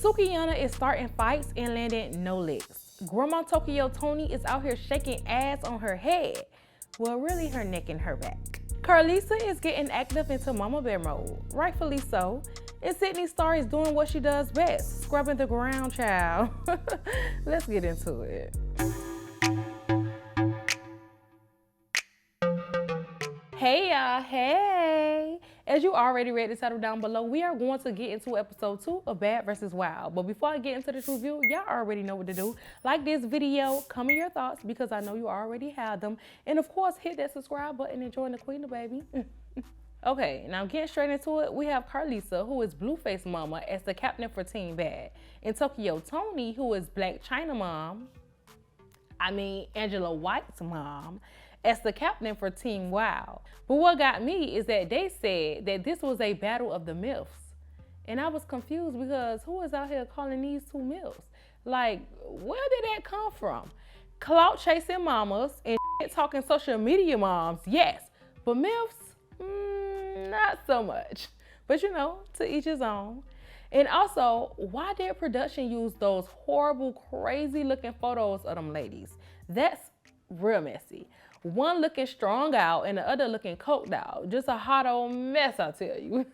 Sukihana is starting fights and landing no licks. Grandma Toni is out here shaking ass on her head. Well, really her neck and her back. Karlisa is getting active into mama bear mode, rightfully so. And Sydney Star is doing what she does best, scrubbing the ground, child. Let's get into it. Hey y'all, hey. As you already read the title down below, we are going to get into episode 2 of Bad vs. Wild. But before I get into this review, y'all already know what to do. Like this video, comment your thoughts because I know you already have them. And of course, hit that subscribe button and join the queen, baby. Okay, now getting straight into it, we have Karlisa, who is Blueface mama, as the captain for Team Bad. And Toni, who is Black Chyna mom, Angela White's mom, as the captain for Team Wild. But what got me is that they said that this was a battle of the Milfs. And I was confused because who is out here calling these two Milfs? Like, where did that come from? Clout chasing mamas and talking social media moms, yes. But Milfs, not so much. But you know, to each his own. And also, why did production use those horrible, crazy looking photos of them ladies? That's real messy. One looking strong out and the other looking coked out. Just a hot old mess, I tell you.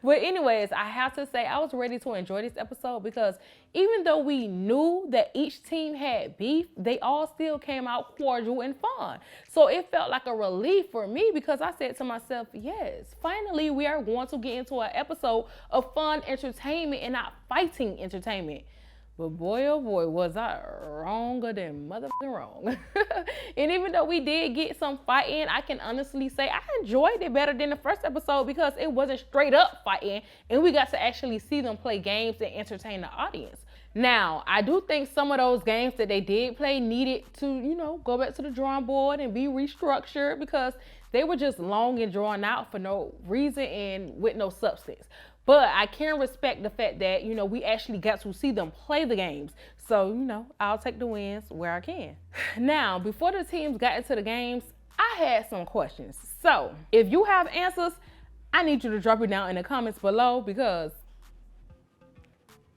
But anyways, I have to say I was ready to enjoy this episode because even though we knew that each team had beef, they all still came out cordial and fun. So it felt like a relief for me because I said to myself, yes, finally we are going to get into an episode of fun entertainment and not fighting entertainment. But boy, oh boy, was I wronger than motherfucking wrong. And even though we did get some fighting, I can honestly say I enjoyed it better than the first episode because it wasn't straight up fighting and we got to actually see them play games and entertain the audience. Now, I do think some of those games that they did play needed to, you know, go back to the drawing board and be restructured because they were just long and drawn out for no reason and with no substance. But I can respect the fact that, you know, we actually got to see them play the games. So, you know, I'll take the wins where I can. Now, before the teams got into the games, I had some questions. So, if you have answers, I need you to drop it down in the comments below because,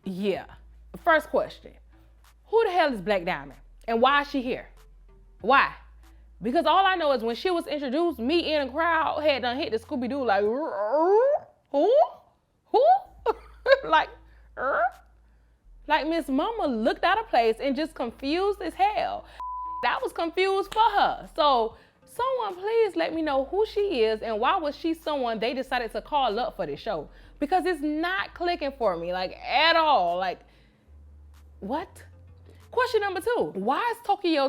yeah. First question, who the hell is Black Diamond? And why is she here? Why? Because all I know is when she was introduced, me in the crowd had done hit the Scooby-Doo like, who? like Miss Mama looked out of place and just confused as hell. I was confused for her. So someone please let me know who she is and why was she someone they decided to call up for the show? Because it's not clicking for me, like at all. Like, what? Question number 2, why is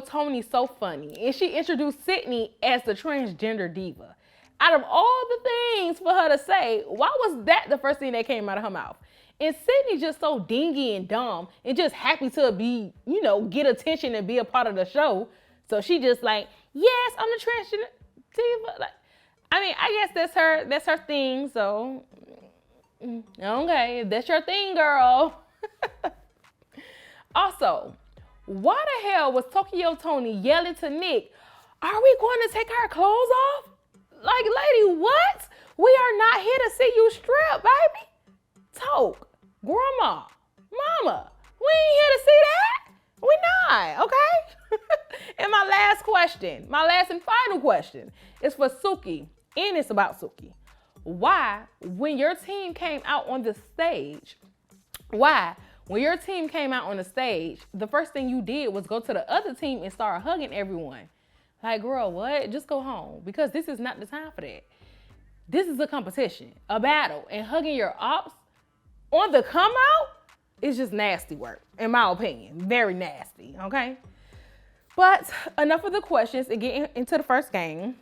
Toni so funny? And she introduced Sydney as the transgender diva. Out of all the things for her to say, why was that the first thing that came out of her mouth? And Sydney just so dingy and dumb and just happy to be, you know, get attention and be a part of the show. So she just like, yes, I'm the transgender diva. Like, I guess that's her thing. So, okay, if that's your thing, girl. Also, why the hell was Toni yelling to Nick, are we going to take our clothes off? Like, lady, what? We are not here to see you strip, baby. Toke, grandma, mama, we ain't here to see that. We not, okay? And my last and final question is for Suki, and it's about Suki. Why, when your team came out on the stage, the first thing you did was go to the other team and start hugging everyone? Like, girl, what? Just go home because this is not the time for that. This is a competition, a battle, and hugging your ops on the come out is just nasty work, in my opinion. Very nasty, okay? But enough of the questions and getting into the first game,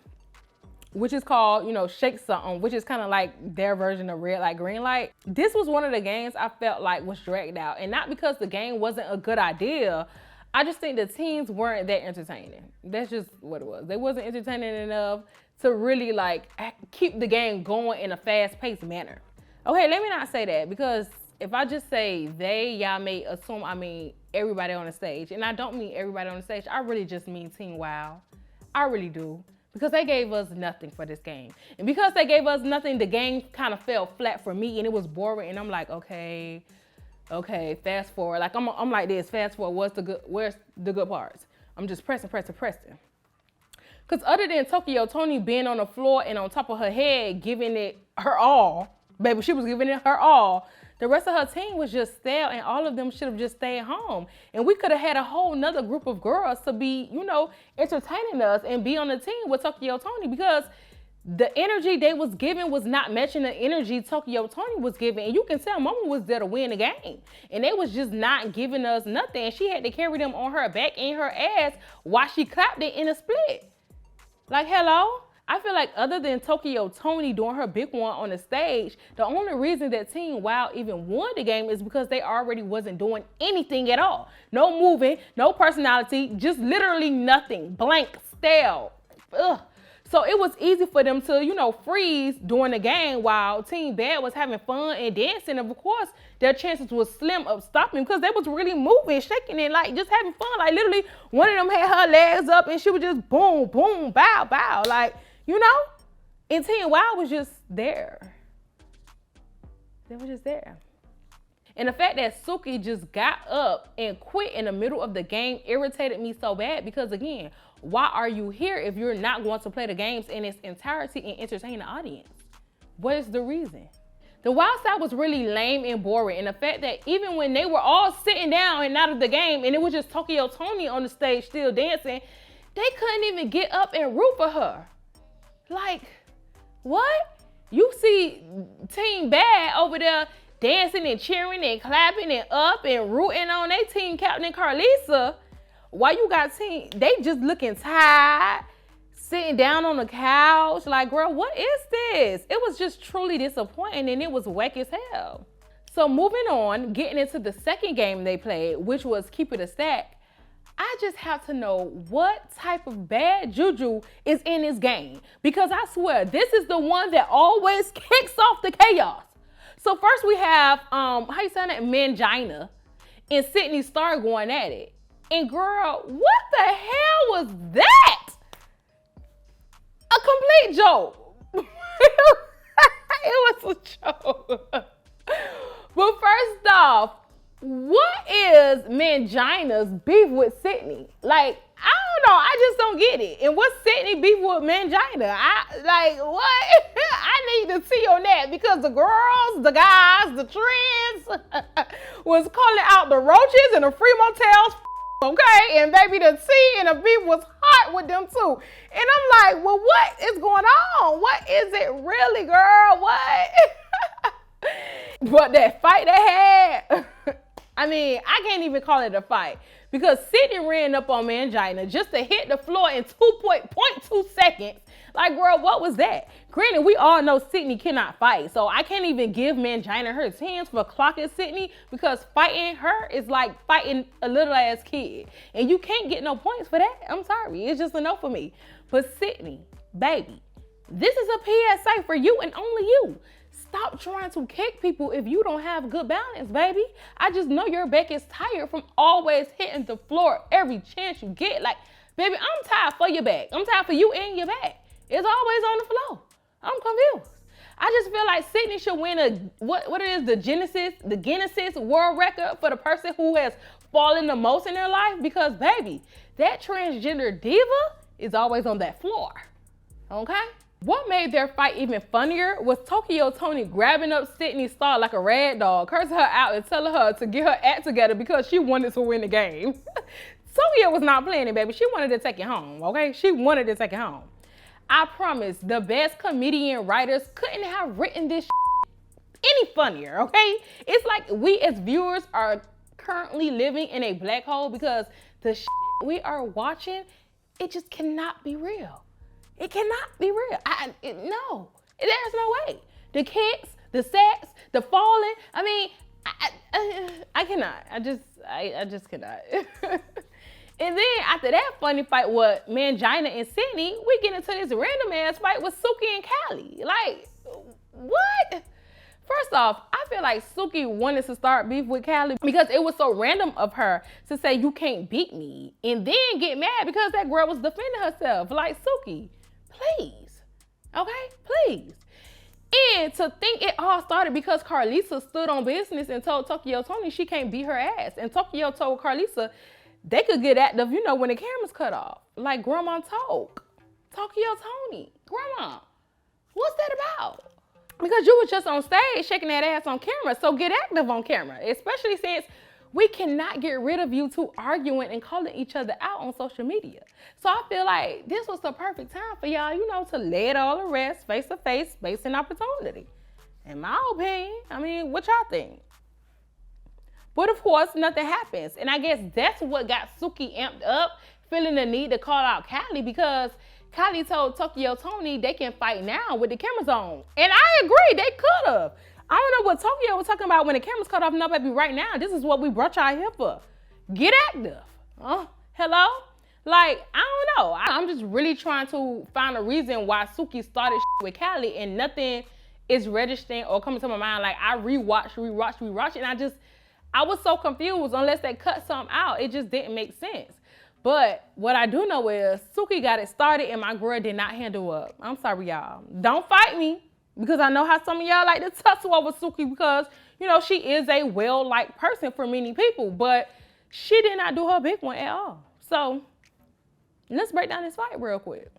which is called, you know, Shake Something, which is kind of like their version of Red Light, Green Light. This was one of the games I felt like was dragged out, and not because the game wasn't a good idea. I just think the teams weren't that entertaining. That's just what it was. They wasn't entertaining enough to really like keep the game going in a fast-paced manner. Okay, let me not say that because if I just say they, y'all may assume I mean everybody on the stage. And I don't mean everybody on the stage. I really just mean Team Wild. I really do. Because they gave us nothing for this game. And because they gave us nothing, the game kind of fell flat for me and it was boring. And I'm like, okay, Okay, fast forward. Like I'm like this. Fast forward. Where's the good parts? I'm just pressing. Because other than Toni being on the floor and on top of her head, giving it her all, baby, she was giving it her all. The rest of her team was just stale, and all of them should have just stayed home. And we could have had a whole nother group of girls to be, entertaining us and be on the team with Toni, because the energy they was giving was not matching the energy Toni was giving. And you can tell Mama was there to win the game. And they was just not giving us nothing. And she had to carry them on her back and her ass while she clapped it in a split. Like, hello? I feel like other than Toni doing her big one on the stage, the only reason that Team Wild even won the game is because they already wasn't doing anything at all. No moving, no personality, just literally nothing. Blank, stale. Ugh. So it was easy for them to, freeze during the game while Team Bad was having fun and dancing. And of course, their chances was slim of stopping because they was really moving, shaking, and like just having fun. Like literally, one of them had her legs up and she was just boom, boom, bow, bow. Like, and Team Wild was just there. They were just there. And the fact that Suki just got up and quit in the middle of the game irritated me so bad because, again, why are you here if you're not going to play the games in its entirety and entertain the audience? What is the reason? The Wild side was really lame and boring. And the fact that even when they were all sitting down and out of the game and it was just Toni on the stage still dancing, they couldn't even get up and root for her. Like, what? You see Team Bad over there dancing and cheering and clapping and up and rooting on their team captain Karlisa. Why you got they just looking tired, sitting down on the couch. Like, girl, what is this? It was just truly disappointing and it was whack as hell. So moving on, getting into the second game they played, which was Keep It a Stack. I just have to know what type of bad juju is in this game. Because I swear, this is the one that always kicks off the chaos. So first we have, how you say that, Mangina and Sydney Star going at it. And girl, what the hell was that? A complete joke. It was a joke. But first off, what is Mangina's beef with Sydney? Like, I don't know. I just don't get it. And what's Sydney beef with Mangina? What? I need to see on that because the girls, the guys, the trends was calling out the roaches and the free motels. Okay, and baby, the tea and the beef was hot with them too. And I'm like, well, what is going on? What is it really, girl? What? But that fight they had, I mean, I can't even call it a fight because Sydney ran up on Mangina just to hit the floor in 2.2 seconds. Like, girl, what was that? Granted, we all know Sydney cannot fight, so I can't even give Mangina her 10s for clocking Sydney because fighting her is like fighting a little ass kid. And you can't get no points for that. I'm sorry. It's just a no for me. But Sydney, baby, this is a PSA for you and only you. Stop trying to kick people if you don't have good balance, baby. I just know your back is tired from always hitting the floor every chance you get. Like, baby, I'm tired for your back. I'm tired for you and your back. It's always on the floor. I'm confused. I just feel like Sydney should win what it is, the Guinness world record for the person who has fallen the most in their life because, baby, that transgender diva is always on that floor. Okay? What made their fight even funnier was Toni grabbing up Sydney's Star like a rag dog, cursing her out and telling her to get her act together because she wanted to win the game. Tokyo was not playing it, baby. She wanted to take it home, okay? She wanted to take it home. I promise, the best comedian writers couldn't have written this any funnier, okay? It's like we as viewers are currently living in a black hole because the we are watching, it just cannot be real. It cannot be real. No, there's no way. The kicks, the sex, the falling. I mean, I cannot. I just cannot. And then after that funny fight with Mangina and Sydney, we get into this random ass fight with Suki and Callie. Like, what? First off, I feel like Suki wanted to start beef with Callie because it was so random of her to say, you can't beat me. And then get mad because that girl was defending herself. Like, Suki, please. Okay, please. And to think it all started because Karlisa stood on business and told Toni she can't beat her ass. And Tokyo told Karlisa they could get active, you know, when the camera's cut off. Like Grandma told Toni, Grandma, what's that about? Because you was just on stage shaking that ass on camera, so get active on camera, especially since we cannot get rid of you two arguing and calling each other out on social media. So I feel like this was the perfect time for y'all, you know, to lay it all to rest, face to face, space and opportunity. In my opinion, I mean, what y'all think? But of course, nothing happens. And I guess that's what got Suki amped up, feeling the need to call out Kylie, because Kylie told Toni they can fight now with the cameras on. And I agree, they could have. I don't know what Tokyo was talking about when the cameras cut off. No, baby, right now, this is what we brought y'all here for. Get active. Hello? Like, I don't know. I'm just really trying to find a reason why Suki started with Kylie and nothing is registering or coming to my mind. Like, I rewatched, and I was so confused unless they cut something out. It just didn't make sense. But what I do know is Suki got it started and my girl did not handle up. I'm sorry, y'all. Don't fight me. Because I know how some of y'all like to tussle over Suki because, you know, she is a well-liked person for many people. But she did not do her big one at all. So let's break down this fight real quick.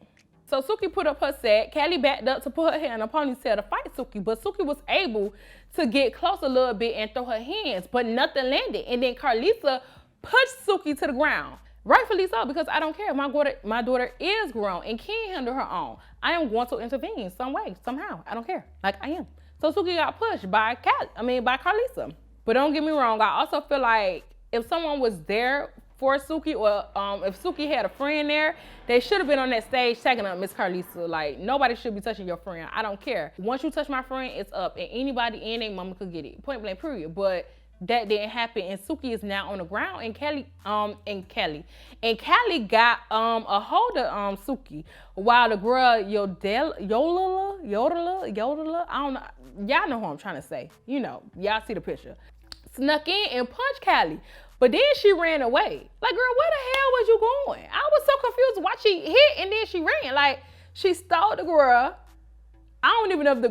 So Suki put up her set. Kylie backed up to put her hair in a ponytail to fight Suki. But Suki was able to get close a little bit and throw her hands. But nothing landed. And then Karlisa pushed Suki to the ground. Rightfully so, because I don't care. My daughter is grown and can handle her own. I am going to intervene some way, somehow. I don't care. Like, I am. So Suki got pushed by Karlisa. But don't get me wrong. I also feel like if someone was there for Suki, or if Suki had a friend there, they should have been on that stage tagging up Miss Karlisa. Like, nobody should be touching your friend. I don't care. Once you touch my friend, it's up. And anybody and their mama could get it. Point blank, period. But that didn't happen, and Suki is now on the ground, and Kylie got a hold of Suki while the girl Yodeler, I don't know, y'all know who I'm trying to say. You know, y'all see the picture. Snuck in and punched Kylie, but then she ran away. Like, girl, where the hell was you going? I was so confused why she hit and then she ran. Like, she stole the girl. I don't even know if the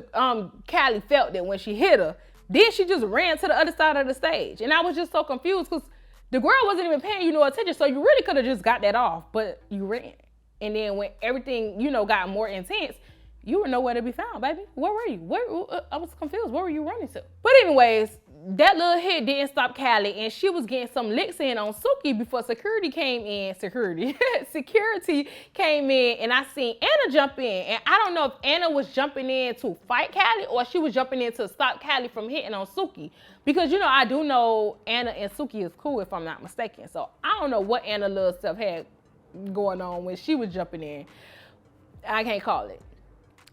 Kylie felt that when she hit her. Then she just ran to the other side of the stage. And I was just so confused because the girl wasn't even paying you no attention. So you really could have just got that off, but you ran. And then when everything, you know, got more intense, you were nowhere to be found, baby. Where were you? I was confused. Where were you running to? But anyways, that little hit didn't stop Kylie, and she was getting some licks in on Suki before security came in. Security came in, and I seen Anna jump in. And I don't know if Anna was jumping in to fight Kylie or she was jumping in to stop Kylie from hitting on Suki. Because, you know, I do know Anna and Suki is cool, if I'm not mistaken. So I don't know what Anna little stuff had going on when she was jumping in. I can't call it.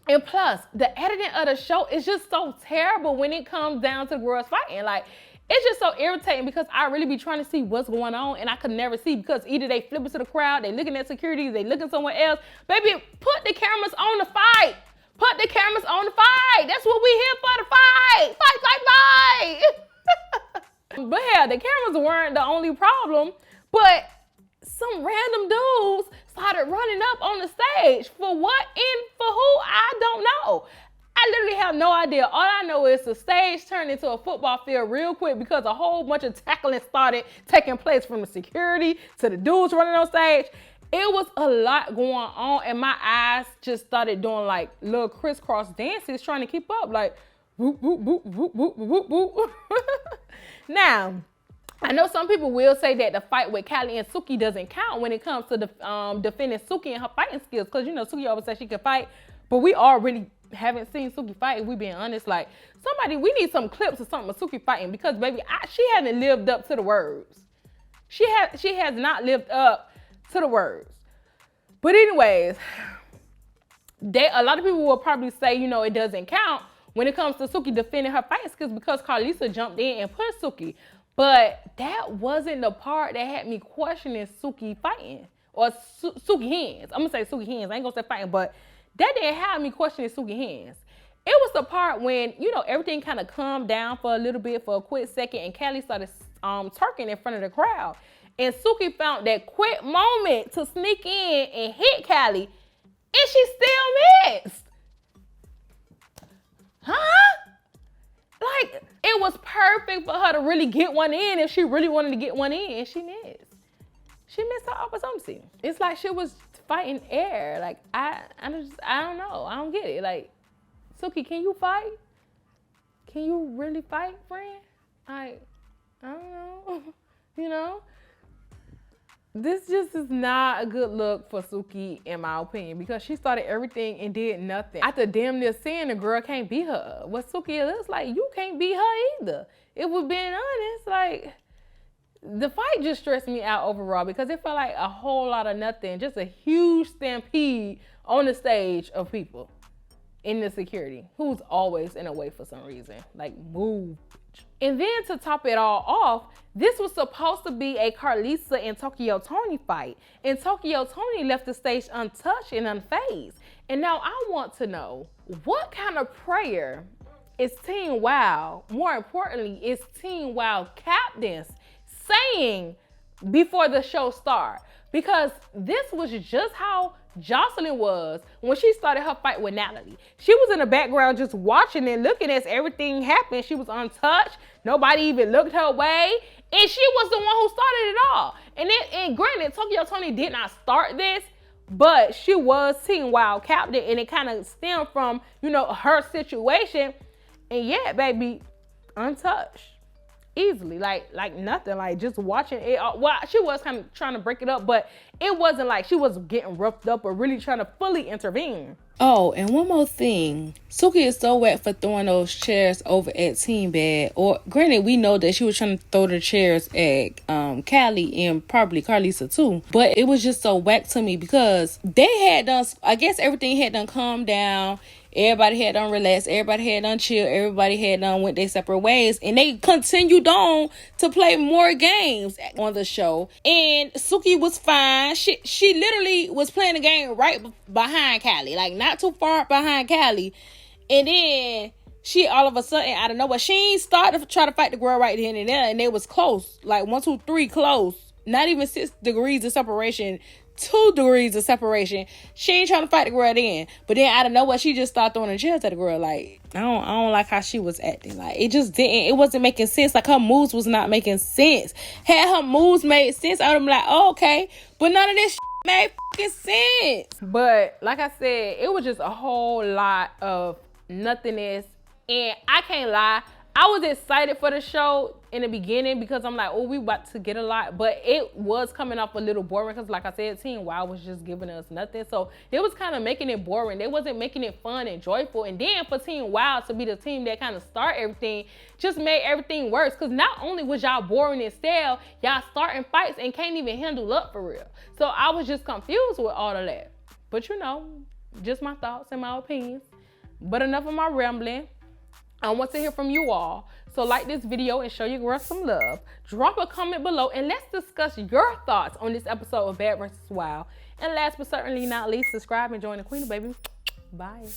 And plus, the editing of the show is just so terrible when it comes down to girls fighting. Like, it's just so irritating because I really be trying to see what's going on and I could never see because either they flip it to the crowd, they looking at security, they looking somewhere else. Baby, put the cameras on the fight. Put the cameras on the fight. That's what we here for, the fight. Fight. But hell, the cameras weren't the only problem, but some random dudes started running up on the stage. For what and for who, I don't know. I literally have no idea. All I know is the stage turned into a football field real quick because a whole bunch of tackling started taking place, from the security to the dudes running on stage. It was a lot going on, and my eyes just started doing like little crisscross dances trying to keep up, like whoop, whoop, whoop, whoop, whoop, whoop, whoop. Now, I know some people will say that the fight with Kylie and Suki doesn't count when it comes to defending Suki and her fighting skills. Because, you know, Suki always said she could fight, but we all really haven't seen Suki fight, if we being honest. Like, we need some clips or something of Suki fighting because, baby, she hasn't lived up to the words. She has not lived up to the words. But anyways, a lot of people will probably say, you know, it doesn't count when it comes to Suki defending her fighting skills because Karlisa jumped in and pushed Suki. But that wasn't the part that had me questioning Suki fighting or Suki hands. I'm gonna say Suki hands. I ain't gonna say fighting, but that didn't have me questioning Suki hands. It was the part when, you know, everything kind of calmed down for a little bit, for a quick second, and Kylie started twerking in front of the crowd. And Suki found that quick moment to sneak in and hit Kylie, and she still missed. Huh? Like, it was perfect for her to really get one in if she really wanted to get one in, and she missed. She missed her opportunity. It's like she was fighting air. Like, I don't know. I don't get it. Like, Suki, can you fight? Can you really fight, friend? I don't know. You know? This just is not a good look for Suki, in my opinion, because she started everything and did nothing. After damn near saying the girl can't beat her. What Suki looks like, you can't beat her either. If we're being honest, like, the fight just stressed me out overall because it felt like a whole lot of nothing, just a huge stampede on the stage of people in the security who's always in a way for some reason. Like, move. And then to top it all off, this was supposed to be a Karlisa and Toni fight. And Toni left the stage untouched and unfazed. And now I want to know, what kind of prayer is Team Wow, more importantly, is Team Wow captains saying before the show starts? Because this was just how Jocelyn was when she started her fight with Natalie. She was in the background just watching and looking as everything happened. She was untouched. Nobody even looked her way. And she was the one who started it all. And granted, Toni did not start this, but she was Team Wild captain, and it kind of stemmed from, you know, her situation. And yeah, baby, untouched. Easily, like nothing, like just watching it. Well, she was kind of trying to break it up, but it wasn't like she was getting roughed up or really trying to fully intervene. Oh, and one more thing. Suki is so wet for throwing those chairs over at Team Bad. Or granted, we know that she was trying to throw the chairs at Callie and probably Karlisa too. But it was just so whack to me because they had done, I guess everything had done calmed down. Everybody had done relaxed. Everybody had done chill. Everybody had done went their separate ways. And they continued on to play more games on the show. And Suki was fine. She literally was playing the game right behind Callie. Like, not too far behind Callie. And then she all of a sudden, out of nowhere, she ain't started to try to fight the girl right then and there. And they was close. Like 1, 2, 3 close. Not even 6 degrees of separation. 2 degrees of separation. She ain't trying to fight the girl then. But then out of nowhere, she just started throwing the chairs at the girl. Like, I don't like how she was acting. Like, it wasn't making sense. Like, her moves was not making sense. Had her moves made sense, I would have been like, oh, okay. But none of this made fucking sense. But like I said, it was just a whole lot of nothingness. And I can't lie, I was excited for the show in the beginning because I'm like, oh, we about to get a lot. But it was coming off a little boring because, like I said, Team Wow was just giving us nothing. So it was kind of making it boring. They wasn't making it fun and joyful. And then for Team Wow to be the team that kind of start everything just made everything worse. Because not only was y'all boring and stale, y'all starting fights and can't even handle up for real. So I was just confused with all of that. But you know, just my thoughts and my opinions. But enough of my rambling. I want to hear from you all. So like this video and show your girl some love. Drop a comment below and let's discuss your thoughts on this episode of Bad vs. Wild. And last but certainly not least, subscribe and join the queen, baby. Bye.